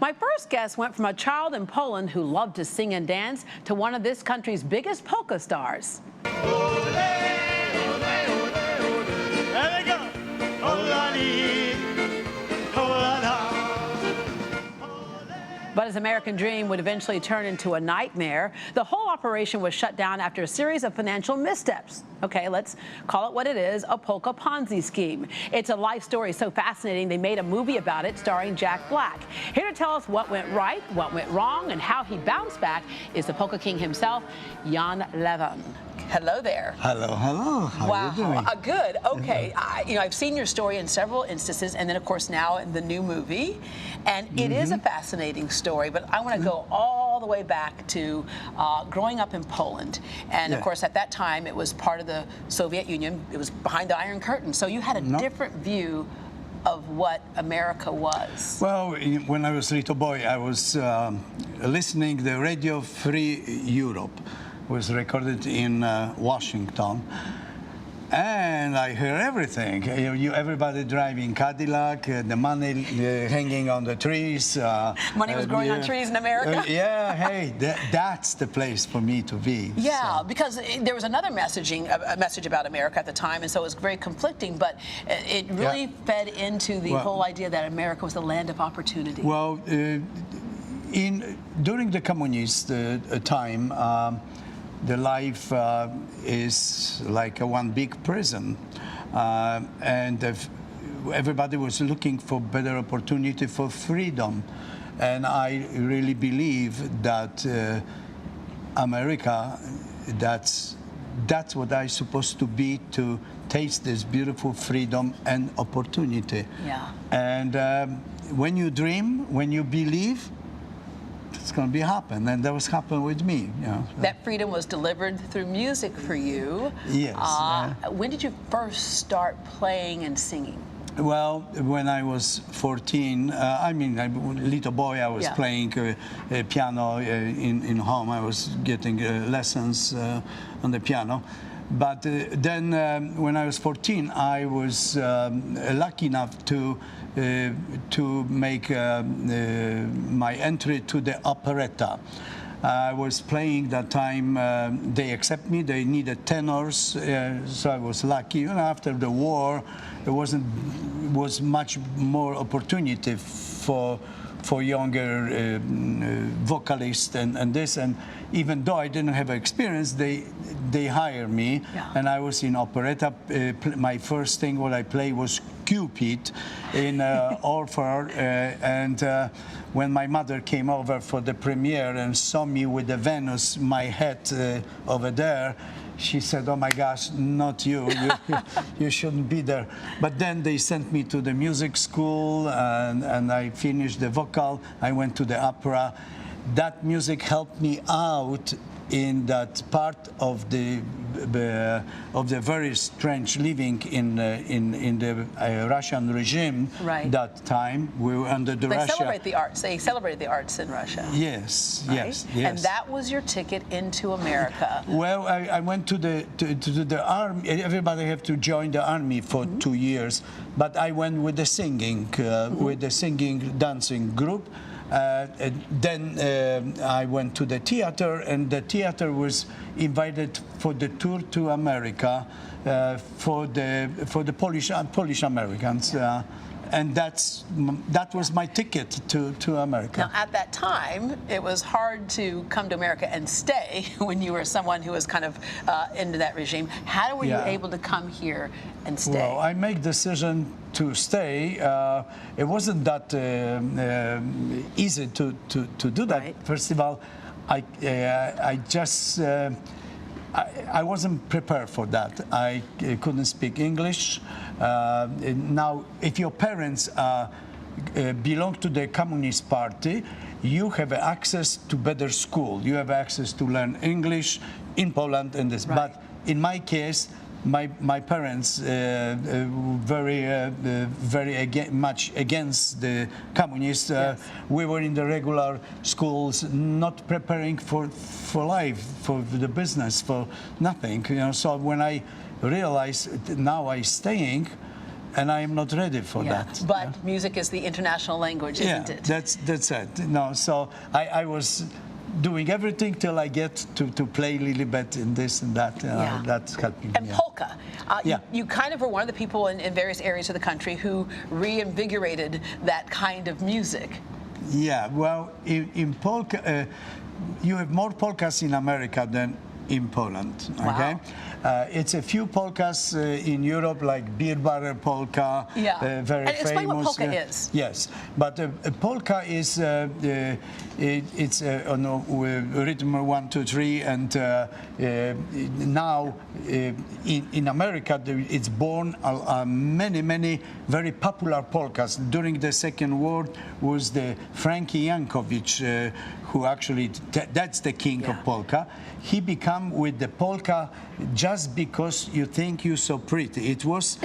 My first guest went from a child in Poland who loved to sing and dance to one of this country's biggest polka stars. But his American dream would eventually turn into a nightmare. The whole operation was shut down after a series of financial missteps. Okay, let's call it what it is, a polka Ponzi scheme. It's a life story so fascinating they made a movie about it starring Jack Black. Here to tell us what went right, what went wrong, and how he bounced back is the Polka King himself, Jan Lewan. Hello there. Hello, hello. How are you doing? Good. Okay. I've seen your story in several instances, and then of course now in the new movie, and it is a fascinating story. But I want to go all the way back to growing up in Poland, and of course at that time it was part of the Soviet Union. It was behind the Iron Curtain, so you had a different view of what America was. Well, when I was a little boy, I was listening to the Radio Free Europe. Was recorded in Washington, and I heard everything. Everybody driving Cadillac, the money hanging on the trees. Money was growing on trees in America. Yeah, hey, that's the place for me to be. Yeah, so. Because there was another message about America at the time, and so it was very conflicting. But it really fed into the whole idea that America was the land of opportunity. Well, during the communist time. The life is like one big prison, and everybody was looking for better opportunity for freedom, and I really believe that America, that's what I'm supposed to be, to taste this beautiful freedom and opportunity. Yeah. And when you dream, when you believe, it's going to be happen, and that was happening with me. You know. That freedom was delivered through music for you. Yes. When did you first start playing and singing? Well, when I was 14, a little boy, I was playing piano in home. I was getting lessons on the piano. But then when I was 14, I was lucky enough to make my entry to the operetta. I was playing that time. They accept me. They needed tenors, so I was lucky. And after the war, there was much more opportunity for younger vocalists and this. And even though I didn't have experience, they hired me, and I was in operetta. My first thing what I played was Cupid in Orpheum, and when my mother came over for the premiere and saw me with the Venus, my head over there, she said, "Oh my gosh, not you! You shouldn't be there." But then they sent me to the music school, and I finished the vocal. I went to the opera. That music helped me out in that part of the very strange living in the Russian regime. Right. That time we were under the Russia. They celebrate the arts in Russia. Yes, right? yes. And that was your ticket into America. Well, I went to the army. Everybody have to join the army for 2 years, but I went with the singing, with the singing dancing group. Then I went to the theater, and the theater was invited for the tour to America for the Polish Americans. And that was my ticket to America. Now, at that time, it was hard to come to America and stay when you were someone who was kind of into that regime. How were you able to come here and stay? Well, I made decision to stay. It wasn't that easy to do that. Right. First of all, I just I wasn't prepared for that. I couldn't speak English. Now, if your parents belong to the Communist Party, you have access to better school. You have access to learn English in Poland and this. Right. But in my case, my parents very much against the communists. We were in the regular schools, not preparing for life, for the business, for nothing. You know. So when I realized now I'm staying, and I am not ready for that. But music is the international language, isn't it? That's it. No, so I was doing everything till I get to play a little bit in this and that. That's helping me. And polka. You kind of were one of the people in various areas of the country who reinvigorated that kind of music. Yeah, well, in polka, you have more polkas in America than in Poland. Okay, it's a few polkas in Europe, like beer barrel polka, very famous. Explain what polka is. Yes, but a polka is it's on a rhythm 1, 2, 3, and now in America it's born many very popular polkas. During the Second War was the Frankie Yankovic, who actually that's the king of polka. He became with the polka just because you think you're so pretty. It was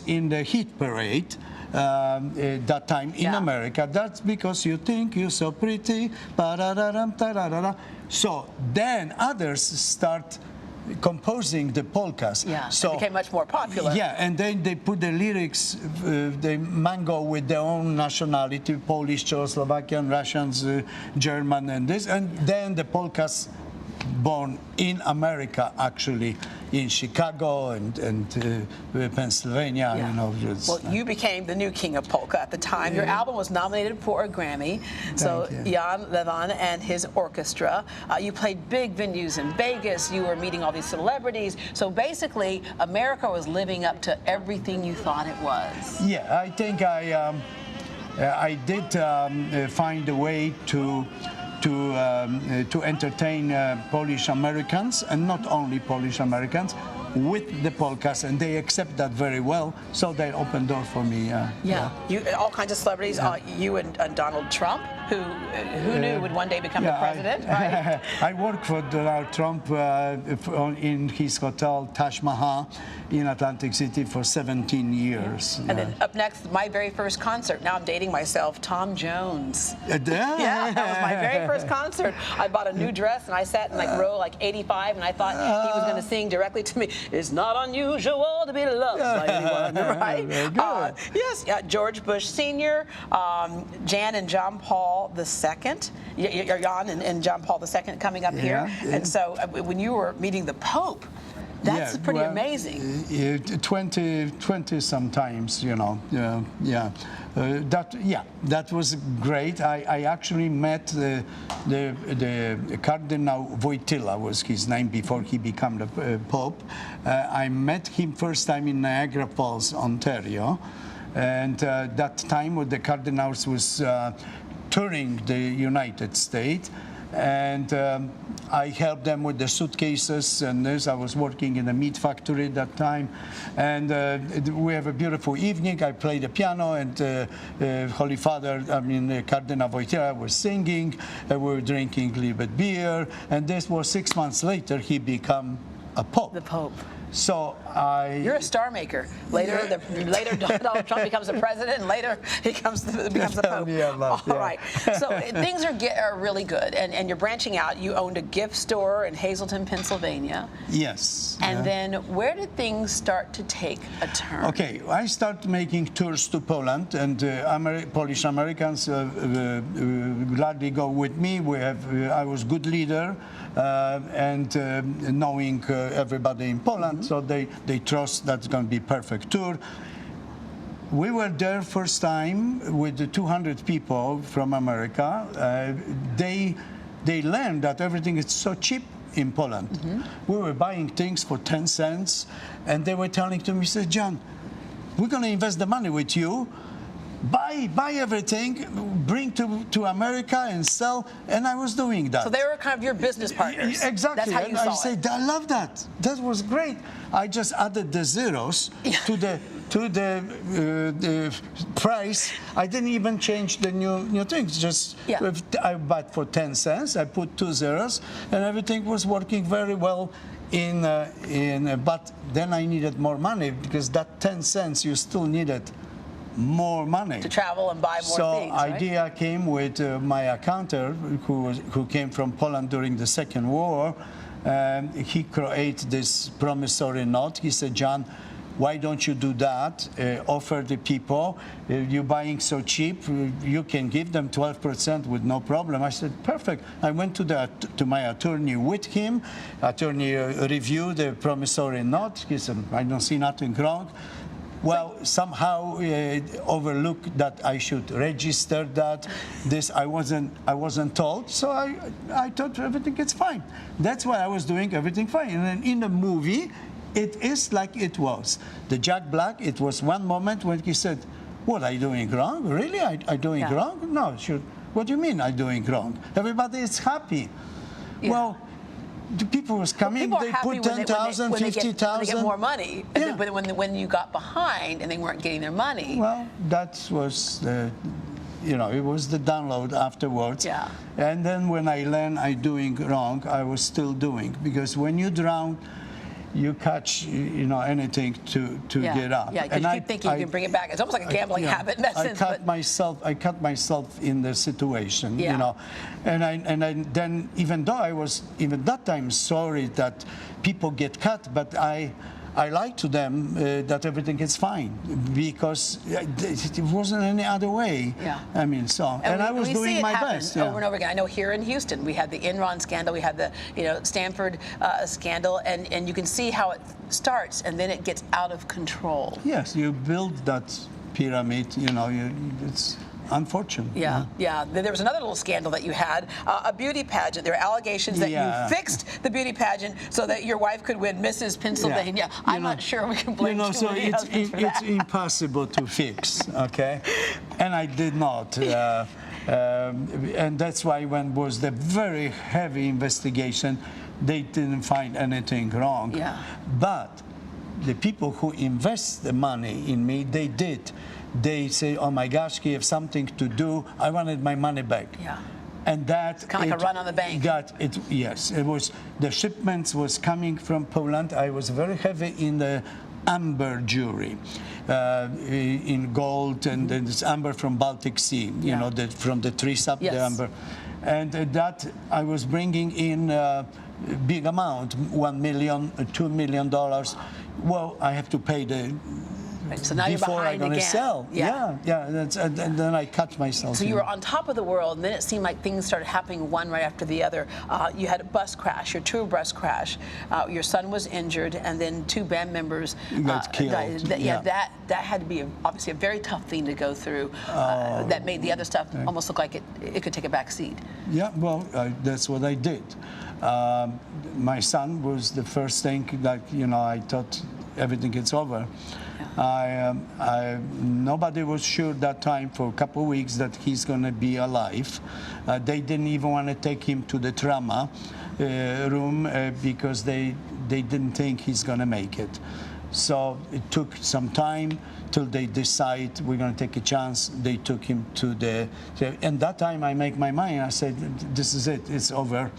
in the hit parade that time in America. That's because you think you're so pretty. So then others start composing the polkas. So it became much more popular. And then they put the lyrics, they mango with their own nationality, Polish, Czechoslovakian, Russians, German, and this, and then the polkas born in America, actually, in Chicago and Pennsylvania. You know. Well, you became the new king of polka at the time. Your album was nominated for a Grammy. So Jan Lewan and his orchestra. You played big venues in Vegas. You were meeting all these celebrities. So basically, America was living up to everything you thought it was. Yeah, I think I did find a way to entertain Polish Americans, and not only Polish Americans, with the polkas, and they accept that very well. So they opened door for me. You all kinds of celebrities. You and Donald Trump, who knew would one day become the president, right? I worked for Donald Trump in his hotel Taj Mahal in Atlantic City for 17 years. And then up next, my very first concert. Now I'm dating myself, Tom Jones. That was my very first concert. I bought a new dress and I sat in row 85, and I thought he was going to sing directly to me. It's not unusual to be loved by anyone, right? Yes, George Bush Sr., Jan and John Paul II. Jan and John Paul II coming up here. And so when you were meeting the Pope, that's pretty amazing. 20 sometimes, you know. That was great. I actually met the Cardinal Wojtyla was his name before he became the Pope. I met him first time in Niagara Falls, Ontario, and that time when the Cardinals was touring the United States. And I helped them with the suitcases and this. I was working in a meat factory at that time. And we have a beautiful evening. I played the piano, and Holy Father, Cardinal Wojtyla was singing. We were drinking a little bit beer. And this was 6 months later, he became a pope. The Pope. So You're a star maker. Later Donald Trump becomes the president, and later he becomes the Pope. All right. So things are really good, and you're branching out. You owned a gift store in Hazleton, Pennsylvania. Yes. And then where did things start to take a turn? Okay, I started making tours to Poland, and Polish Americans gladly go with me. I was good leader, and knowing everybody in Poland. So they trust that's going to be perfect tour. We were there first time with the 200 people from America. They learned that everything is so cheap in Poland. We were buying things for 10 cents, and they were telling to me, "Mr. John, we're going to invest the money with you. Buy everything, bring to America and sell," and I was doing that. So they were kind of your business partners. Exactly. That's how you saw I said, I love that. That was great. I just added the zeros to the price. I didn't even change the new things. Just I bought for 10 cents. I put 2 zeros, and everything was working very well. But then I needed more money, because that 10 cents you still needed more money to travel and buy more things. So idea came with my accountant, who came from Poland during the Second War. He created this promissory note. He said, "John, why don't you do that? Offer the people, you're buying so cheap, you can give them 12% with no problem. I said, perfect. I went to my attorney with him. Attorney reviewed the promissory note. He said, I don't see nothing wrong. Well, somehow overlooked that I should register that. This I wasn't told, so I thought everything is fine. That's why I was doing everything fine. And then in the movie, it is like it was. The Jack Black, it was one moment when he said, "What, are you doing wrong? Really? I doing wrong? No, sure. What do you mean I doing wrong? Everybody is happy." Yeah. Well, the people was coming, they put 10,000, 50,000. They get more money. Yeah. But when you got behind and they weren't getting their money. Well, that was the, it was the download afterwards. Yeah. And then when I learned I doing wrong, I was still doing. Because when you drown, you catch, anything to get up. Yeah, because you keep thinking you can bring it back. It's almost like a gambling habit in that sense. I cut myself in the situation, and I then, even though I was even that time sorry that people get cut, but I lied to them that everything is fine because it wasn't any other way. Yeah. I mean, and I was doing my best. Over and over again. I know here in Houston we had the Enron scandal, we had the Stanford scandal, and you can see how it starts and then it gets out of control. Yes, you build that pyramid. It's unfortunate. Yeah, yeah. There was another little scandal that you had, a beauty pageant. There were allegations that you fixed the beauty pageant so that your wife could win Mrs. Pennsylvania. Yeah. I'm not sure we can blame so it's impossible to fix, okay? And I did not. And that's why when was the very heavy investigation, they didn't find anything wrong. Yeah. But the people who invest the money in me, they did. They say, oh my gosh, he have something to do. I wanted my money back. Yeah. And that kind of like a run on the bank. Yes, it was. The shipments was coming from Poland. I was very heavy in the amber jewelry, in gold, and then this amber from Baltic Sea. From the trees up the amber, and that I was bringing in big amount, $1 million, $2 million. Well, I have to pay the. So now before you're behind I'm again. Sell. Yeah. And then I cut myself. So you were on top of the world, and then it seemed like things started happening one right after the other. You had a bus crash, your tour bus crash. Your son was injured, and then 2 band members got killed. That had to be obviously a very tough thing to go through. That made the other stuff almost look like it could take a back seat. Yeah, well, that's what I did. My son was the first thing that I thought everything is over. Nobody was sure that time for a couple of weeks that he's going to be alive. They didn't even want to take him to the trauma room because they didn't think he's going to make it. So it took some time till they decide we're going to take a chance. They took him to and that time I make my mind. I said, this is it. It's over.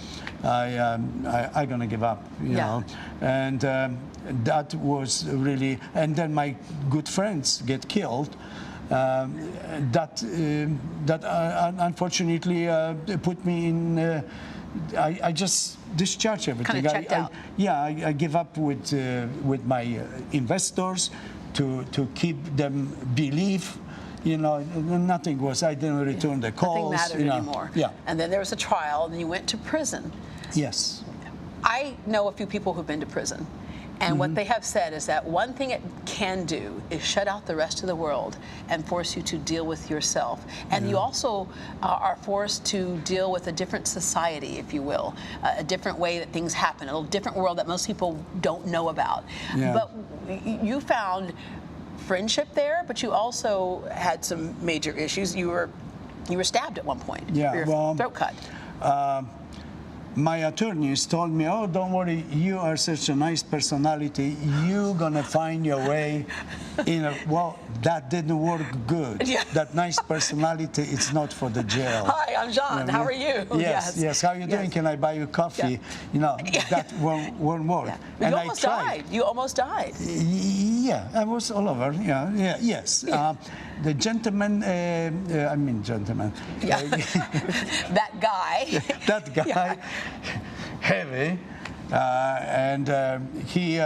I'm going to give up, you know. And that was really, and then my good friends get killed. That unfortunately put me in. I just discharged everything. Kind of checked out. I give up with my investors to keep them believe. Nothing was. I didn't return the calls. Nothing mattered anymore. Yeah. And then there was a trial, and then you went to prison. Yes. I know a few people who've been to prison. And what they have said is that one thing it can do is shut out the rest of the world and force you to deal with yourself. And you also are forced to deal with a different society, if you will, a different way that things happen, a little different world that most people don't know about. Yeah. But you found friendship there, but you also had some major issues. You were stabbed at one point. Yeah, your throat cut. My attorneys told me, oh, don't worry, you are such a nice personality. You're going to find your way in a... Well, that didn't work good. Yeah. That nice personality, it's not for the jail. Hi, I'm John. How are you? Yes. How are you doing? Can I buy you coffee? That won't work. Yeah. You almost died. You almost died. Yeah, I was all over. Yes. The gentleman, gentleman. Yeah. That guy. That guy, heavy, and he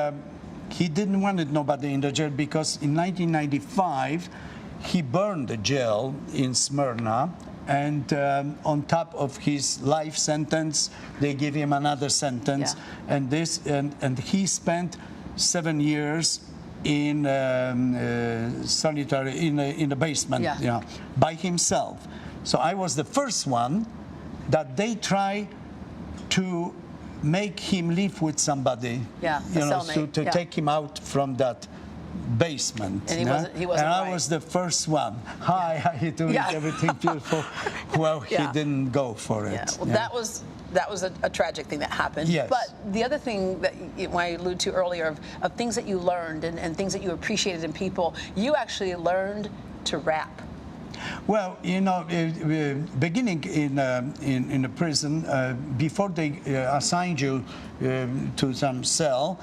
he didn't want nobody in the jail because in 1995 he burned the jail in Smyrna, and on top of his life sentence they gave him another sentence, and he spent 7 years in solitary in the basement, you know, by himself. So I was the first one that they try to make him live with somebody, you know, to take him out from that basement. And he wasn't and I right. was the first one. Hi, how you doing? Everything beautiful. Well, he didn't go for it. Yeah. Well, that was a tragic thing that happened. Yes. But the other thing that I alluded to earlier of things that you learned and things that you appreciated in people, you actually learned to rap. Well, you know, beginning in the prison, before they assigned you to some cell,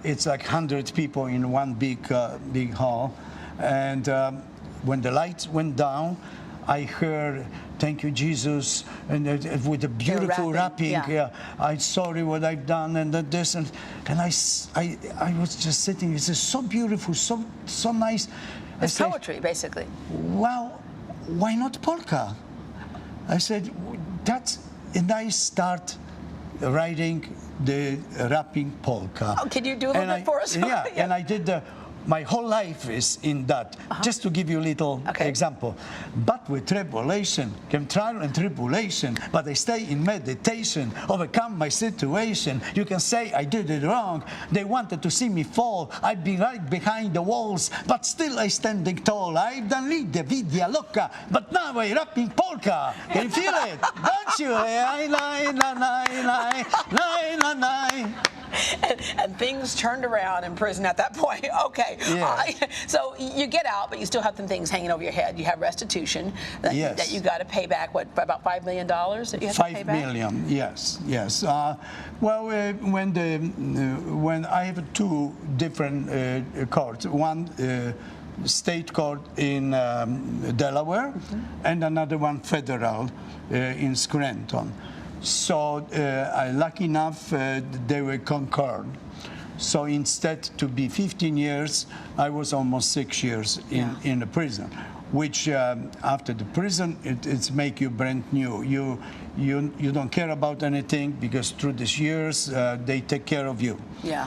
it's like 100 people in one big hall, and when the lights went down, I heard "Thank you, Jesus," and with a beautiful rapping. I'm sorry what I've done, and this, and I was just sitting. It's so beautiful, so nice. It's poetry, basically. Well, why not polka? I said, that's a nice start writing the rapping polka. Oh, can you do a little bit for us? Yeah, and I did my whole life is in that. Just to give you a little example. But with tribulation came trial and tribulation, but I stay in meditation, overcome my situation. You can say I did it wrong. They wanted to see me fall. I'd be right behind the walls, but still I standing tall. I've done lead the vidya loca, but now I rapping polka. Can you feel it? Don't you? And things turned around in prison at that point. Okay. So you get out, but you still have some things hanging over your head. You have restitution that you got to pay back. What, about $5 million that you have to pay back? $5 million. Yes. Well, when I have two different courts, one state court in Delaware, and another one federal in Scranton. So lucky enough, they were concurred. So instead to be 15 years, I was almost 6 years in the prison, which after the prison, it's make you brand new. You don't care about anything because through these years, they take care of you.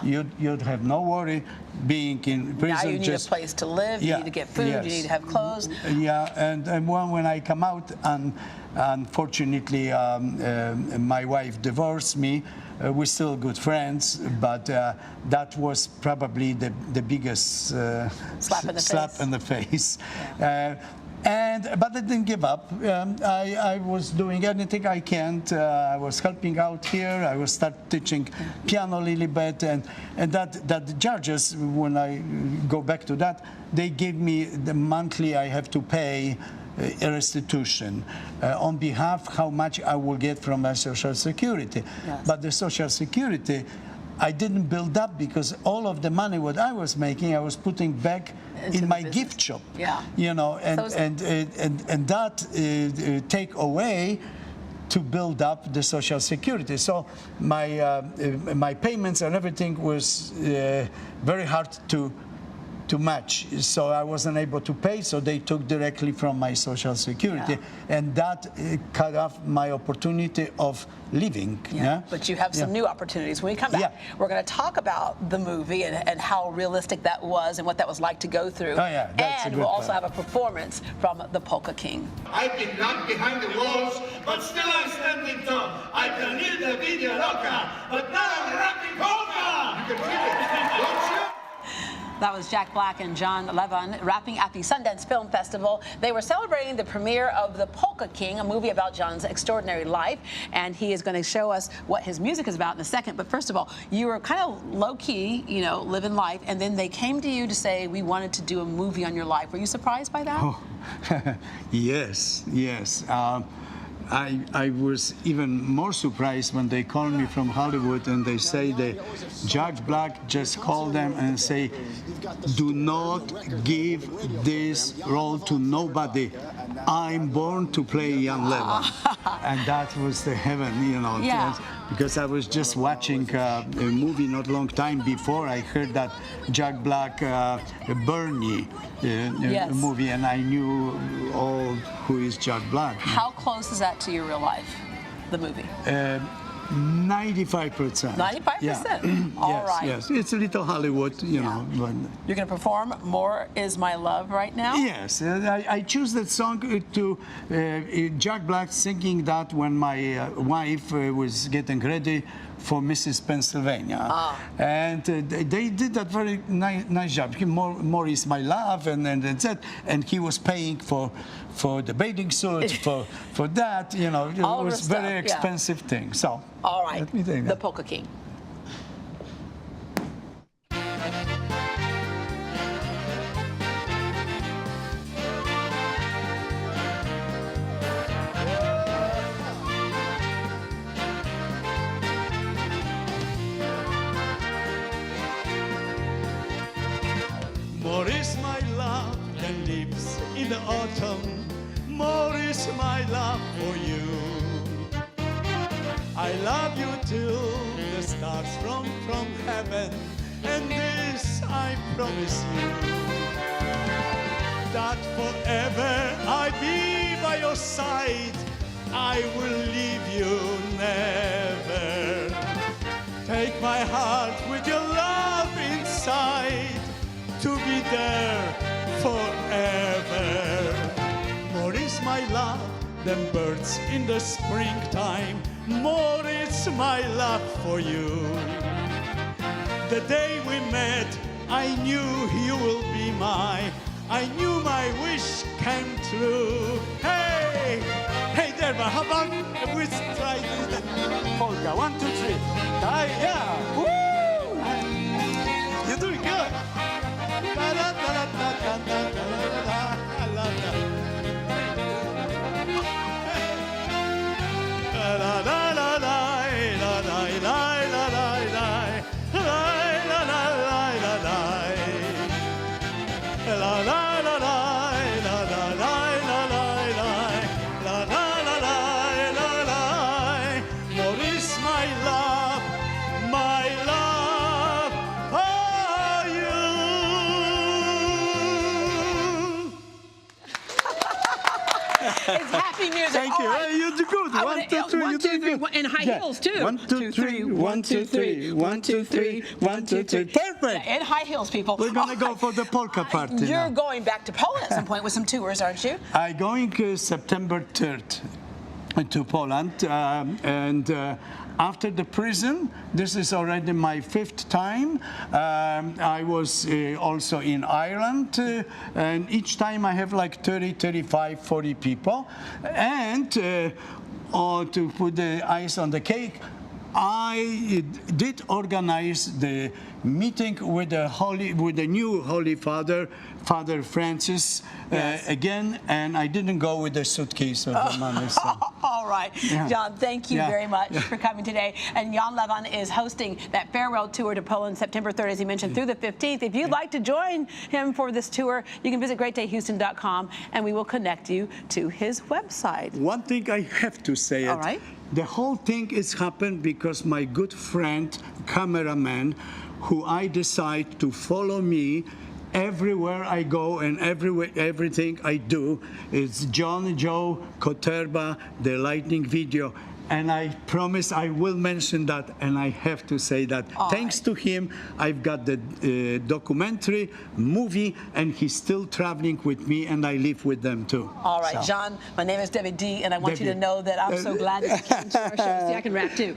You'd have no worry being in prison. Now you need a place to live, you need to get food, you need to have clothes. And when I come out, and unfortunately, my wife divorced me. We're still good friends, but that was probably the biggest slap in the face. But I didn't give up. I was doing anything I can. I was helping out here. I was start teaching piano a little bit, and that the judges, when I go back to that, they gave me the monthly I have to pay a restitution on behalf how much I will get from my Social Security. But the Social Security, I didn't build up because all of the money what I was making, I was putting back in my gift shop. You know, and that take away to build up the Social Security. So my payments and everything was very hard to match, so I wasn't able to pay, so they took directly from my Social Security, and that cut off my opportunity of living. But you have some new opportunities. When we come back, we're going to talk about the movie and how realistic that was and what that was like to go through. And we'll also have a performance from the Polka King. I've been knocked behind the walls, but still I'm standing tall. I can lead the video loca, but now I'm rapping polka. You can feel it, don't you? That was Jack Black and Jan Lewan rapping at the Sundance Film Festival. They were celebrating the premiere of The Polka King, a movie about Jan's extraordinary life, and he is going to show us what his music is about in a second. But first of all, you were kind of low-key, you know, living life, and then they came to you to say, we wanted to do a movie on your life. Were you surprised by that? Oh, yes. I was even more surprised when they called me from Hollywood and they say that Judge Black just called them and say, do not give this role to nobody. I'm born to play Jan Lewan. And that was the heaven, you know. because I was just watching a movie not long time before. I heard that Jack Black Bernie Yes. movie, and I knew all who is Jack Black. How close is that to your real life, the movie? 95%. 95%? Yeah. All yes, right. yes. It's a little Hollywood, you know. But You're going to perform More Is My Love right now? yes, I choose that song to Jack Black singing that when my wife was getting ready for Mrs. Pennsylvania. And they did that very nice job. More Is My Love, and that's it. And he was paying for the bathing suit, for that, you know. It All of was her stuff, very yeah. expensive thing. So, All right. let me take The that. Polka King. More is my love than leaves in the autumn. More is my love for you. I love you till the stars from heaven, and this I promise you, that forever I'll be by your side. I will leave you never. Take my heart with your love inside, to be there forever. More is my love than birds in the springtime. More is my love for you. The day we met, I knew you will be mine. I knew my wish came true. Hey, hey there, but how about we try this polka? 1, 2, 3. Yeah. Woo! You're doing good. I love that. More is my love for you. It's happy music. Thank you. All right. Hey, you do good. I 1, wanna- 2, 3. one, You two, do three, good. in high heels, too. 1, 2, 3. 1, 2, 3. 1, 2, 3. 1, 2, 3. Perfect. In high heels, people. We're gonna All go right. for the polka party You're now. going back to Poland at some point with some tours, aren't you? I'm going September 3rd to Poland, and after the prison, this is already my 5th time. I was also in Ireland, and each time I have like 30, 35, 40 people. And to put the ice on the cake, I did organize the meeting with the new Holy Father, Father Francis, again, and I didn't go with the suitcase of the money. So. All right. Yeah. John, thank you Yeah. very much Yeah. for coming today. And Jan Lewan is hosting that farewell tour to Poland September 3rd, as he mentioned, through the 15th. If you'd like to join him for this tour, you can visit greatdayhouston.com, and we will connect you to his website. One thing I have to say, All right. the whole thing is happened because my good friend, cameraman, who I decide to follow me everywhere I go and everything I do, is John Joe Koterba, the lightning video. And I promise I will mention that, and I have to say that thanks to him, I've got the documentary, movie, and he's still traveling with me, and I live with them too. All right, So. John, my name is Debbie D, and I want you to Debbie. know that I'm so glad that you came to our show. See, I can rap too.